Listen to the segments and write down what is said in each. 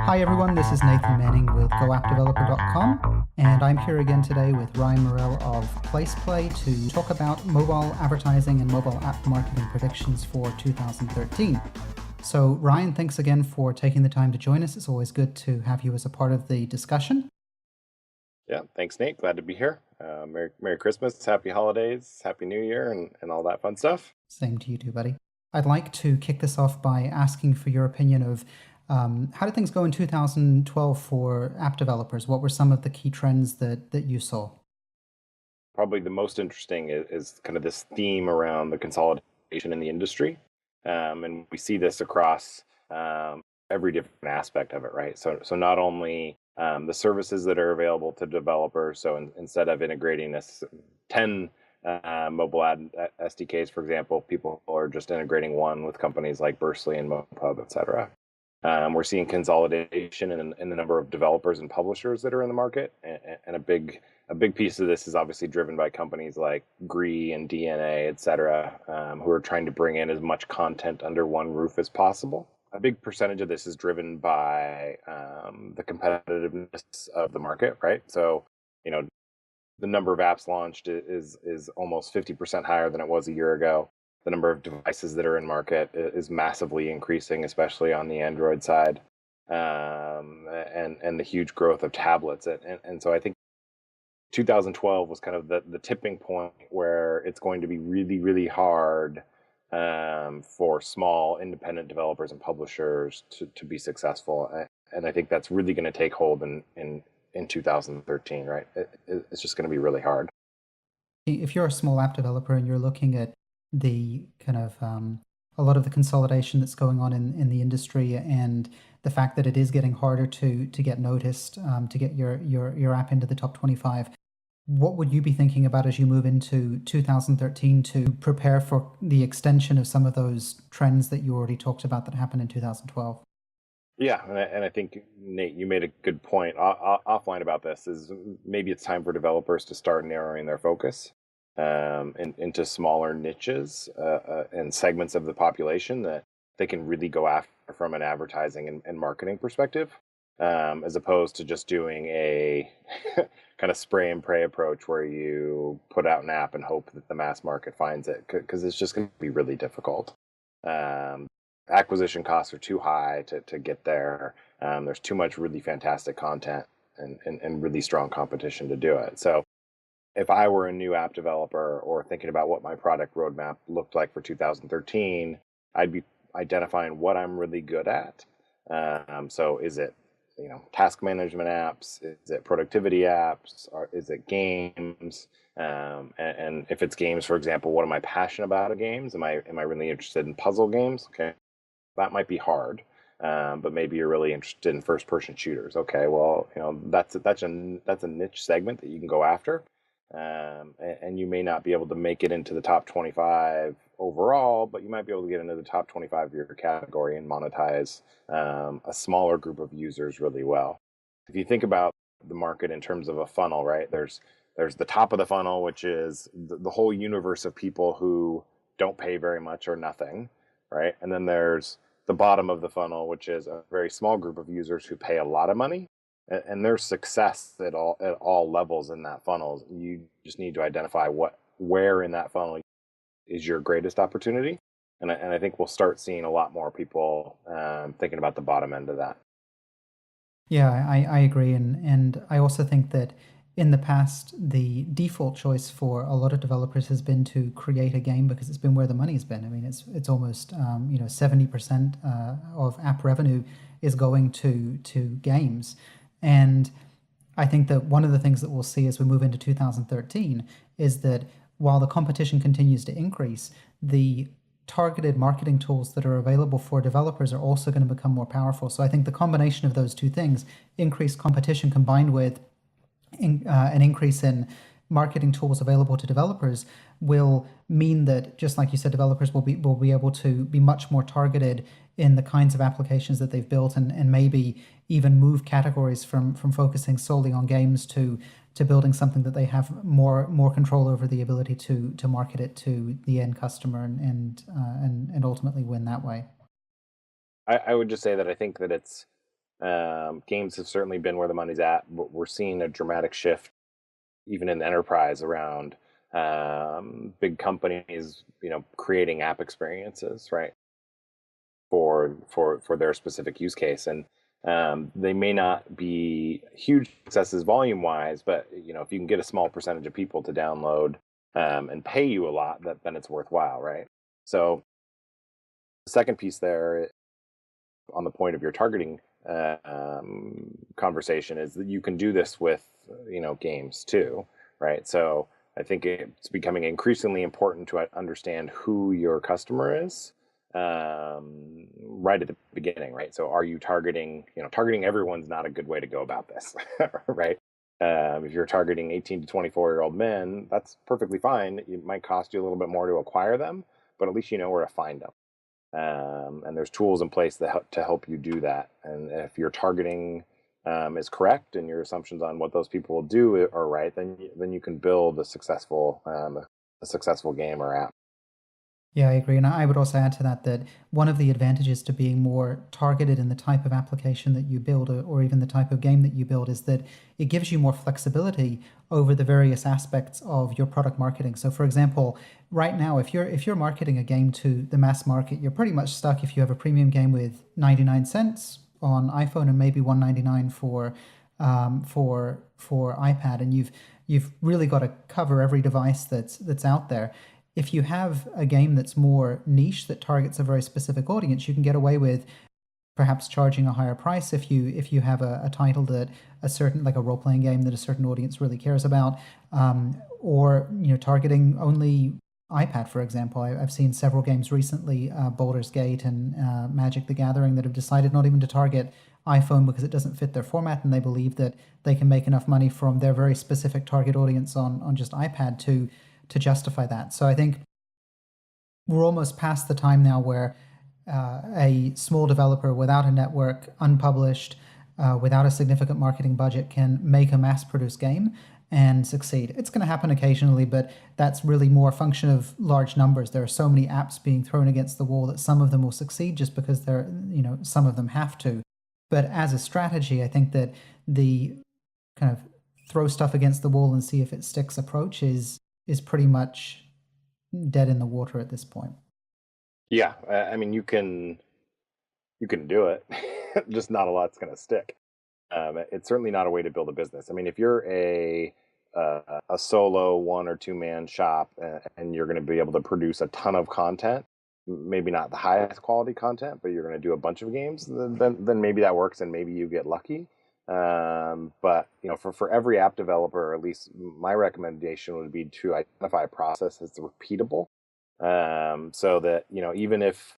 Hi everyone, this is Nathan Manning with GoAppDeveloper.com, and I'm here again today with Ryan Morel of PlacePlay to talk about mobile advertising and mobile app marketing predictions for 2013. So Ryan, thanks again for taking the time to join us. It's always good to have you as a part of the discussion. Yeah, thanks, Nate. Glad to be here. Merry Christmas, Happy Holidays, Happy New Year, and all that fun stuff. Same to you too, buddy. I'd like to kick this off by asking for your opinion of how did things go in 2012 for app developers? What were some of the key trends that you saw? Probably the most interesting is kind of this theme around the consolidation in the industry. And we see this across every different aspect of it, right? So not only the services that are available to developers. So instead of integrating 10 mobile ad SDKs, for example, people are just integrating one with companies like Burstly and MoPub, et cetera. We're seeing consolidation in the number of developers and publishers that are in the market, and a big piece of this is obviously driven by companies like Gree and DNA, et cetera, who are trying to bring in as much content under one roof as possible. A big percentage of this is driven by the competitiveness of the market, right? So, the number of apps launched is almost 50% higher than it was a year ago. The number of devices that are in market is massively increasing, especially on the Android side, and the huge growth of tablets. And so I think 2012 was kind of the tipping point where it's going to be really, really hard for small independent developers and publishers to be successful. And I think that's really going to take hold in 2013, right? It's just going to be really hard. If you're a small app developer and you're looking at the kind of a lot of the consolidation that's going on in the industry and the fact that it is getting harder to get noticed, to get your app into the top 25, what would you be thinking about as you move into 2013 to prepare for the extension of some of those trends that you already talked about that happened in 2012? Yeah, and I think, Nate, you made a good point offline about this. Is maybe it's time for developers to start narrowing their focus into smaller niches and segments of the population that they can really go after from an advertising and marketing perspective, as opposed to just doing a kind of spray and pray approach where you put out an app and hope that the mass market finds it, because it's just going to be really difficult. Acquisition costs are too high to get there. There's too much really fantastic content and really strong competition to do it. So if I were a new app developer or thinking about what my product roadmap looked like for 2013, I'd be identifying what I'm really good at. So is it task management apps? Is it productivity apps? Or is it games? And if it's games, for example, what am I passionate about of games? Am I really interested in puzzle games? Okay, that might be hard. But maybe you're really interested in first-person shooters. Okay, well, that's a niche segment that you can go after. And you may not be able to make it into the top 25 overall, but you might be able to get into the top 25 of your category and monetize a smaller group of users really well. If you think about the market in terms of a funnel, right? There's the top of the funnel, which is the whole universe of people who don't pay very much or nothing, right? And then there's the bottom of the funnel, which is a very small group of users who pay a lot of money. And there's success at all levels in that funnel. You just need to identify where in that funnel is your greatest opportunity, and I think we'll start seeing a lot more people thinking about the bottom end of that. Yeah, I agree, and I also think that in the past, the default choice for a lot of developers has been to create a game because it's been where the money's been. I mean, it's almost 70% of app revenue is going to games. And I think that one of the things that we'll see as we move into 2013 is that while the competition continues to increase, the targeted marketing tools that are available for developers are also going to become more powerful. So I think the combination of those two things, increased competition combined with an increase in marketing tools available to developers, will mean that, just like you said, developers will be able to be much more targeted in the kinds of applications that they've built, and maybe even move categories from focusing solely on games to building something that they have more control over the ability to market it to the end customer and ultimately win that way. I would just say that I think that it's Games have certainly been where the money's at. We're seeing a dramatic shift, even in the enterprise, around big companies, creating app experiences, right, for their specific use case. And they may not be huge successes volume wise, but if you can get a small percentage of people to download and pay you a lot, then it's worthwhile, right? So the second piece there, on the point of your targeting conversation, is that you can do this with games too, right? So I think it's becoming increasingly important to understand who your customer is right at the beginning, right? So are you targeting everyone's not a good way to go about this, right? If you're targeting 18 to 24-year-old men, that's perfectly fine. It might cost you a little bit more to acquire them, but at least you know where to find them. And there's tools in place to help you do that. And if your targeting is correct and your assumptions on what those people will do are right, then you can build a successful game or app. Yeah, I agree. And I would also add to that that one of the advantages to being more targeted in the type of application that you build, or even the type of game that you build, is that it gives you more flexibility over the various aspects of your product marketing. So for example, right now, if you're marketing a game to the mass market, you're pretty much stuck if you have a premium game with 99 cents on iPhone and maybe 199 for iPad, and you've really got to cover every device that's out there. If you have a game that's more niche, that targets a very specific audience, you can get away with perhaps charging a higher price if you have a title that a certain, like a role-playing game that a certain audience really cares about, or targeting only iPad, for example. I've seen several games recently, Baldur's Gate and Magic the Gathering, that have decided not even to target iPhone because it doesn't fit their format, and they believe that they can make enough money from their very specific target audience on just iPad to justify that. So I think we're almost past the time now where a small developer without a network, unpublished, without a significant marketing budget, can make a mass-produced game and succeed. It's going to happen occasionally, but that's really more a function of large numbers. There are so many apps being thrown against the wall that some of them will succeed just because some of them have to. But as a strategy, I think that the kind of throw stuff against the wall and see if it sticks approach is pretty much dead in the water at this point. Yeah, I mean, you can do it, just not a lot's going to stick. It's certainly not a way to build a business. I mean, if you're a solo one or two man shop, and you're going to be able to produce a ton of content, maybe not the highest quality content, but you're going to do a bunch of games, then maybe that works, and maybe you get lucky. But for every app developer, at least my recommendation would be to identify a process that's repeatable, so that even if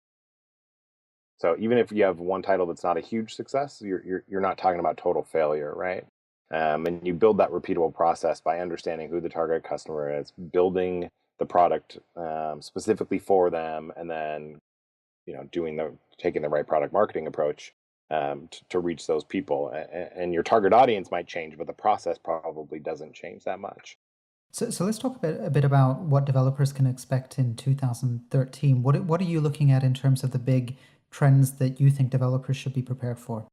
you have one title that's not a huge success, you're not talking about total failure, right? And you build that repeatable process by understanding who the target customer is, building the product specifically for them, and then taking the right product marketing approach to reach those people. And your target audience might change, but the process probably doesn't change that much. So let's talk a bit about what developers can expect in 2013. What are you looking at in terms of the big trends that you think developers should be prepared for?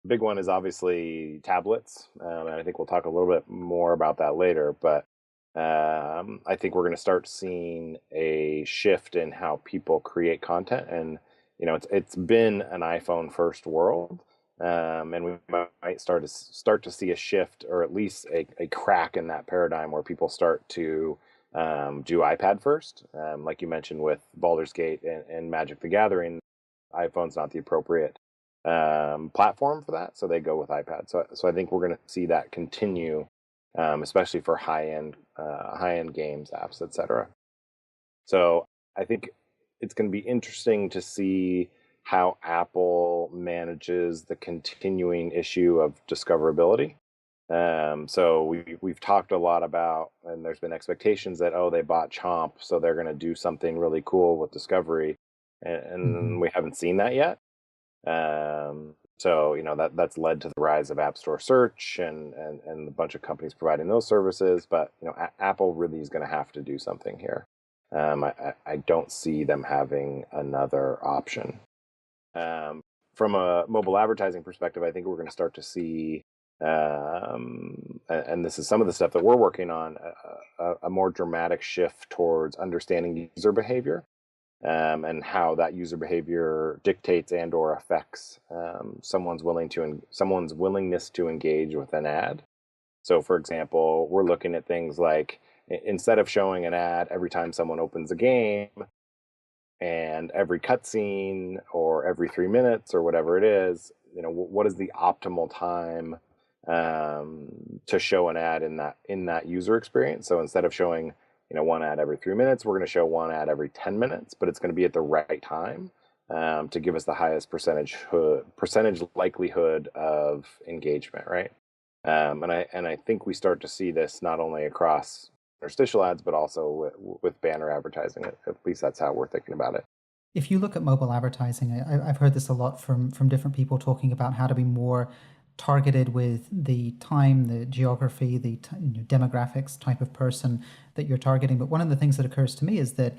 The big one is obviously tablets, and I think we'll talk a little bit more about that later. But I think we're going to start seeing a shift in how people create content, and it's been an iPhone first world, and we might start to see a shift, or at least a crack in that paradigm, where people start to do iPad first. Like you mentioned with Baldur's Gate and Magic the Gathering, iPhone's not the appropriate platform for that, so they go with iPad. So I think we're going to see that continue, especially for high end games, apps, etc. So I think it's going to be interesting to see how Apple manages the continuing issue of discoverability. So we've talked a lot about, and there's been expectations that, they bought Chomp, so they're going to do something really cool with discovery, and we haven't seen that yet. So that's led to the rise of App Store search and a bunch of companies providing those services. But Apple really is going to have to do something here. I don't see them having another option. from a mobile advertising perspective, I think we're going to start to see, and this is some of the stuff that we're working on, a more dramatic shift towards understanding user behavior, and how that user behavior dictates and or affects someone's willingness to engage with an ad. So, for example, we're looking at things like, instead of showing an ad every time someone opens a game and every cutscene or every 3 minutes or whatever it is, what is the optimal time to show an ad in that user experience? So instead of showing one ad every 3 minutes, we're going to show one ad every 10 minutes, but it's going to be at the right time to give us the highest percentage likelihood of engagement, right? And I think we start to see this not only across interstitial ads, but also with banner advertising. At least that's how we're thinking about it. If you look at mobile advertising, I've heard this a lot from different people talking about how to be more targeted with the time, the geography, the demographics type of person that you're targeting. But one of the things that occurs to me is that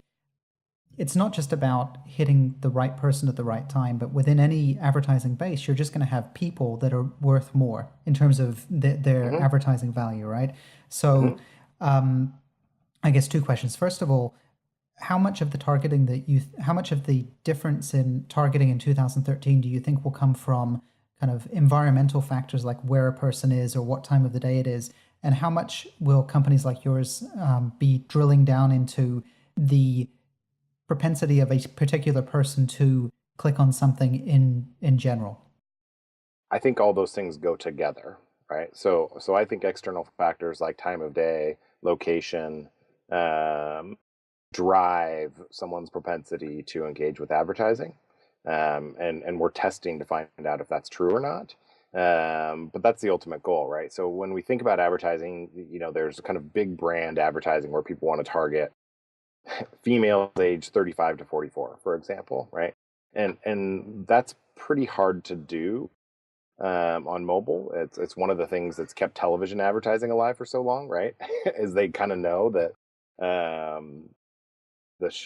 it's not just about hitting the right person at the right time, but within any advertising base, you're just going to have people that are worth more in terms of their Mm-hmm. advertising value, right? So, I guess two questions. First of all, how much of the difference in targeting in 2013 do you think will come from kind of environmental factors like where a person is or what time of the day it is, and how much will companies like yours be drilling down into the propensity of a particular person to click on something in general? I think all those things go together, right? So I think external factors like time of day, location, um, drive someone's propensity to engage with advertising, and we're testing to find out if that's true or not. But that's the ultimate goal, right? So when we think about advertising, there's a kind of big brand advertising where people want to target females age 35 to 44, for example, right? And that's pretty hard to do on mobile. It's one of the things that's kept television advertising alive for so long, right? Is they kind of know that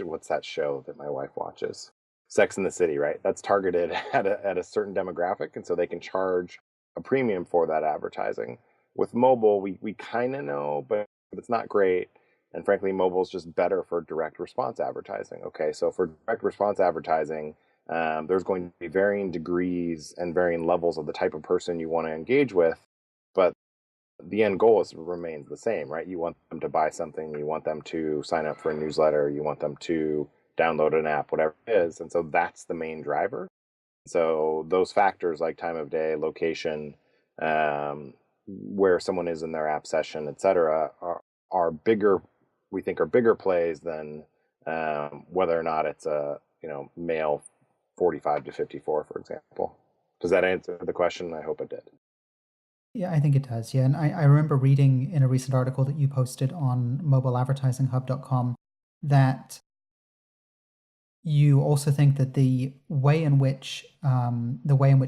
what's that show that my wife watches? Sex in the City, right? That's targeted at a certain demographic, and so they can charge a premium for that advertising. With mobile, we kind of know, but it's not great. And frankly, mobile is just better for direct response advertising. Okay, so for direct response advertising, there's going to be varying degrees and varying levels of the type of person you want to engage with, but the end goal remains the same, right? You want them to buy something, you want them to sign up for a newsletter, you want them to download an app, whatever it is. And so that's the main driver. So those factors like time of day, location, where someone is in their app session, et cetera, are bigger, we think are bigger plays than whether or not it's a male 45 to 54, for example. Does that answer the question? I hope it did. Yeah, I think it does. Yeah. And I remember reading in a recent article that you posted on mobileadvertisinghub.com that you also think that the way in which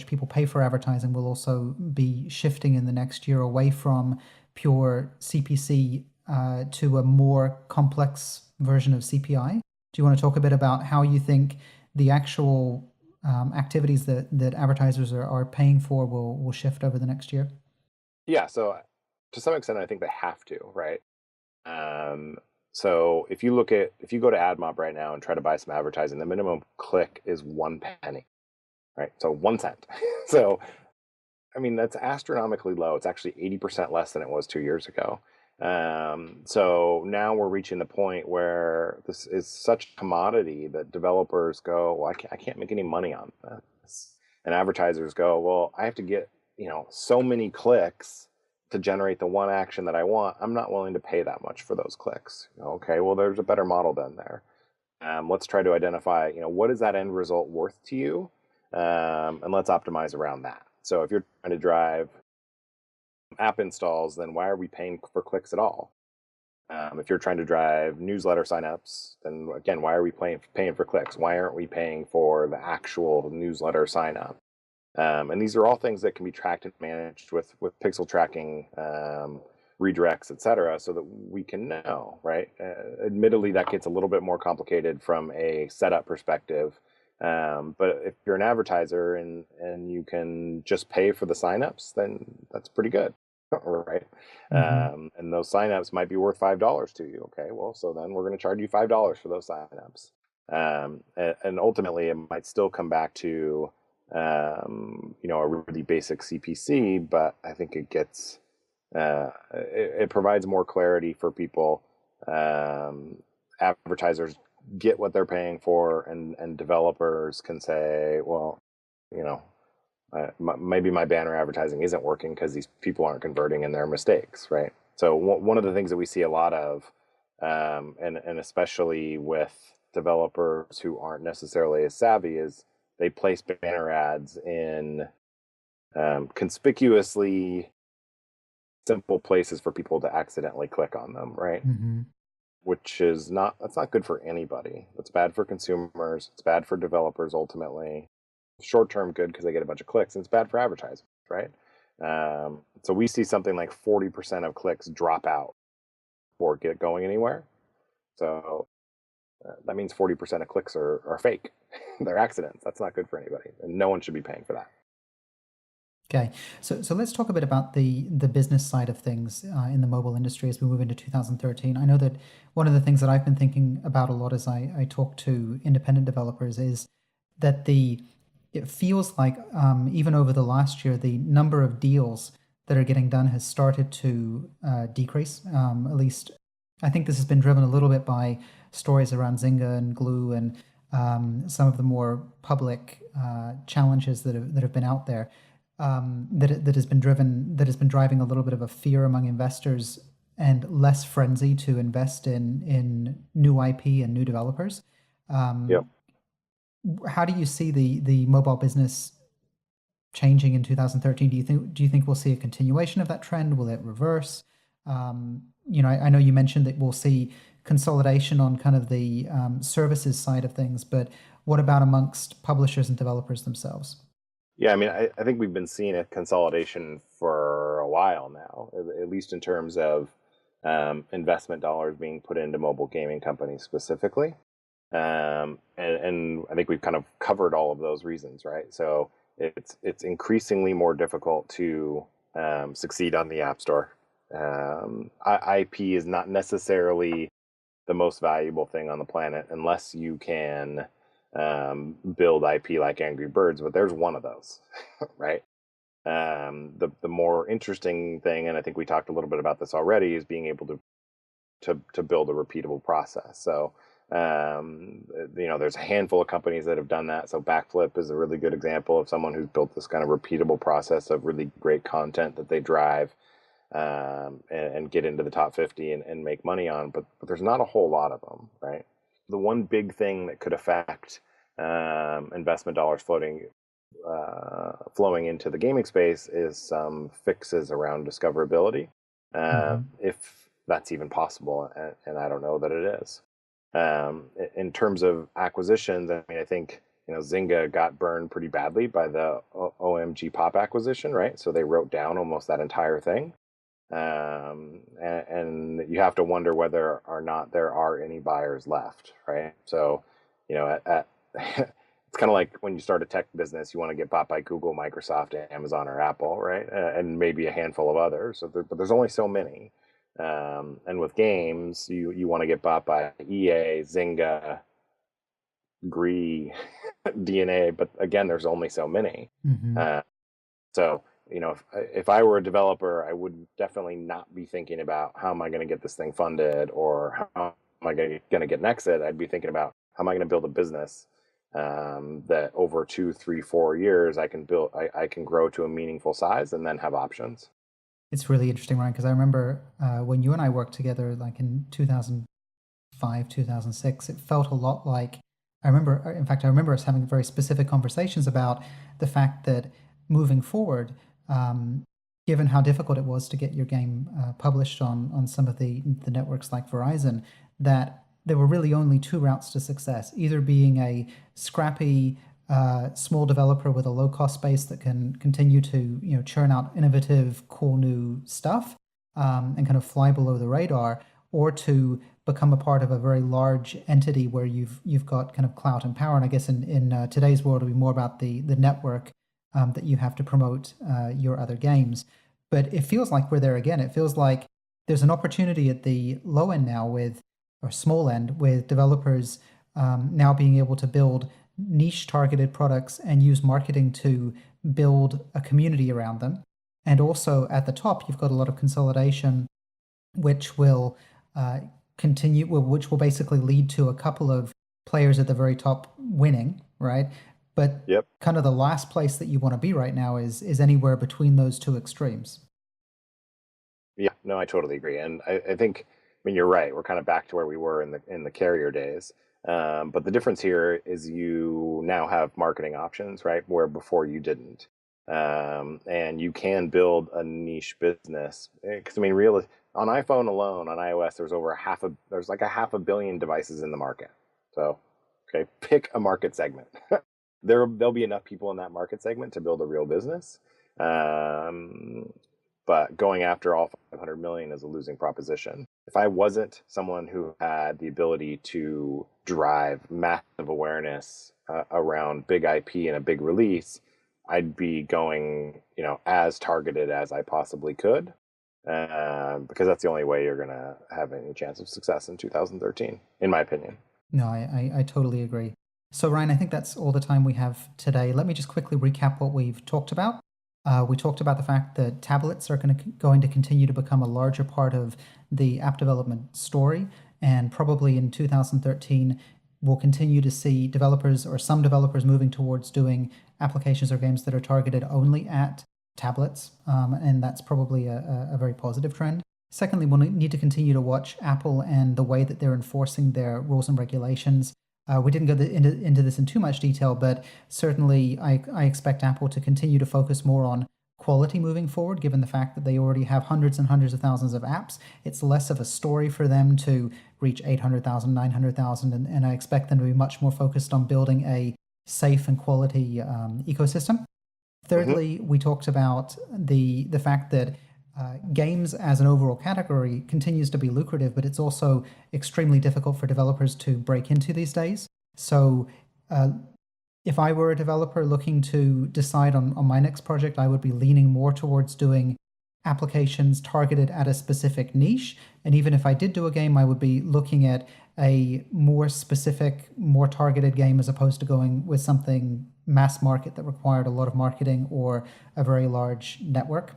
people pay for advertising will also be shifting in the next year away from pure CPC to a more complex version of CPI. Do you want to talk a bit about how you think the actual activities that advertisers are paying for will shift over the next year? Yeah, so to some extent, I think they have to, right? Um, so if you go to AdMob right now and try to buy some advertising, the minimum click is 1 penny, right? So 1 cent. So I mean that's astronomically low. It's actually 80% less than it was 2 years ago. So now we're reaching the point where this is such a commodity that developers go, well, I can't make any money on this, and advertisers go, well, I have to get so many clicks to generate the one action that I want. I'm not willing to pay that much for those clicks. Okay, well, there's a better model than there. Let's try to identify, what is that end result worth to you, and let's optimize around that. So if you're trying to drive app installs, then why are we paying for clicks at all? If you're trying to drive newsletter signups, then again, why are we paying for clicks? Why aren't we paying for the actual newsletter sign up? And these are all things that can be tracked and managed with pixel tracking, redirects, et cetera, so that we can know, right? Admittedly, that gets a little bit more complicated from a setup perspective. But if you're an advertiser and you can just pay for the signups, then that's pretty good, right? Mm-hmm. And those signups might be worth $5 to you. Okay, well, so then we're going to charge you $5 for those signups. And ultimately, it might still come back to a really basic CPC, but I think it provides more clarity for people. Advertisers get what they're paying for, and developers can say, well, you know, maybe my banner advertising isn't working because these people aren't converting and they're mistakes, right? So one of the things that we see a lot of, and especially with developers who aren't necessarily as savvy, is they place banner ads in conspicuously simple places for people to accidentally click on them, right? Mm-hmm. Which is that's not good for anybody. It's bad for consumers. It's bad for developers ultimately. Short term good because they get a bunch of clicks, and it's bad for advertisers, right? So we see something like 40% of clicks drop out or get going anywhere. So that means 40% of clicks are fake. They're accidents. That's not good for anybody, and no one should be paying for that. Okay, so let's talk a bit about the business side of things in the mobile industry as we move into 2013. I know that one of the things that I've been thinking about a lot as I talk to independent developers is that it feels like even over the last year, the number of deals that are getting done has started to decrease. At least I think this has been driven a little bit by stories around Zynga and Glue and some of the more public challenges that have been out there. That has been driving a little bit of a fear among investors and less frenzy to invest in new IP and new developers. Yep. How do you see the mobile business changing in 2013? Do you think we'll see a continuation of that trend? Will it reverse? I know you mentioned that we'll see consolidation on kind of the services side of things, but what about amongst publishers and developers themselves? Yeah, I mean, I think we've been seeing a consolidation for a while now, at least in terms of investment dollars being put into mobile gaming companies specifically. And I think we've kind of covered all of those reasons, right? So it's increasingly more difficult to succeed on the App Store. IP is not necessarily the most valuable thing on the planet unless you can build IP like Angry Birds, but there's one of those, right? The more interesting thing, and I think we talked a little bit about this already, is being able to build a repeatable process. So there's a handful of companies that have done that. So Backflip is a really good example of someone who's built this kind of repeatable process of really great content that they drive and get into the top 50 and make money on. But there's not a whole lot of them, right? The one big thing that could affect investment dollars flowing into the gaming space is some fixes around discoverability, Mm-hmm. if that's even possible, and I don't know that it is. In terms of acquisitions, I mean, I think Zynga got burned pretty badly by the OMG Pop acquisition, right? So they wrote down almost that entire thing, and you have to wonder whether or not there are any buyers left, right? So, it's kind of like when you start a tech business, you want to get bought by Google, Microsoft, Amazon, or Apple, right? And maybe a handful of others. But there's only so many. And with games, you want to get bought by EA, Zynga, Gree, DNA. But again, there's only so many. Mm-hmm. So if I were a developer, I would definitely not be thinking about how am I going to get this thing funded or how am I going to get an exit. I'd be thinking about how am I going to build a business that over 2, 3, 4 years I can build. I can grow to a meaningful size and then have options. It's really interesting, Ryan, because I remember when you and I worked together, like in 2005, 2006, it felt a lot like in fact, I remember us having very specific conversations about the fact that moving forward, given how difficult it was to get your game published on some of the networks like Verizon, that there were really only two routes to success: either being a scrappy small developer with a low cost base that can continue to churn out innovative, cool new stuff and kind of fly below the radar, or to become a part of a very large entity where you've got kind of clout and power. And I guess in today's world, it'll be more about the network that you have to promote your other games. But it feels like we're there again. It feels like there's an opportunity at the low end now or small end, with developers now being able to build niche targeted products and use marketing to build a community around them. And also at the top, you've got a lot of consolidation, which will continue, which will basically lead to a couple of players at the very top winning, right? But Yep. kind of the last place that you want to be right now is anywhere between those two extremes. Yeah, no, I totally agree. And I think, I mean, you're right. We're kind of back to where we were in the carrier days. But the difference here is you now have marketing options, right? Where before you didn't. And you can build a niche business. Because I mean, real on iPhone alone, on iOS, there's like a half a billion devices in the market. So, okay, pick a market segment. There'll be enough people in that market segment to build a real business. But going after all 500 million is a losing proposition. If I wasn't someone who had the ability to drive massive awareness around big IP and a big release, I'd be going, as targeted as I possibly could, because that's the only way you're going to have any chance of success in 2013, in my opinion. No, I totally agree. So, Ryan, I think that's all the time we have today. Let me just quickly recap what we've talked about. We talked about the fact that tablets are going to continue to become a larger part of the app development story, and probably in 2013, we'll continue to see developers, or some developers, moving towards doing applications or games that are targeted only at tablets, and that's probably a very positive trend. Secondly, we'll need to continue to watch Apple and the way that they're enforcing their rules and regulations. We didn't go into this in too much detail, but certainly I expect Apple to continue to focus more on quality moving forward, given the fact that they already have hundreds and hundreds of thousands of apps. It's less of a story for them to reach 800,000, 900,000, and I expect them to be much more focused on building a safe and quality ecosystem. Thirdly, we talked about the fact that games as an overall category continues to be lucrative, but it's also extremely difficult for developers to break into these days. So if I were a developer looking to decide on my next project, I would be leaning more towards doing applications targeted at a specific niche. And even if I did do a game, I would be looking at a more specific, more targeted game, as opposed to going with something mass market that required a lot of marketing or a very large network.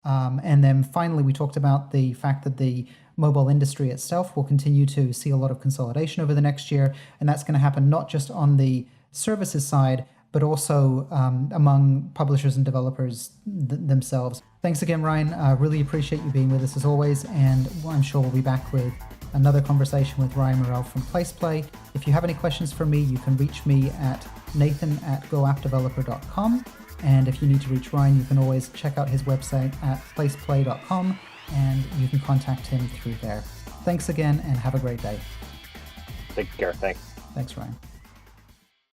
And then finally, we talked about the fact that the mobile industry itself will continue to see a lot of consolidation over the next year. And that's going to happen not just on the services side, but also among publishers and developers themselves. Thanks again, Ryan. Really appreciate you being with us as always. And I'm sure we'll be back with another conversation with Ryan Morel from PlacePlay. If you have any questions for me, you can reach me at nathan@goappdeveloper.com. And if you need to reach Ryan, you can always check out his website at placeplay.com, and you can contact him through there. Thanks again, and have a great day. Take care. Thanks. Thanks, Ryan.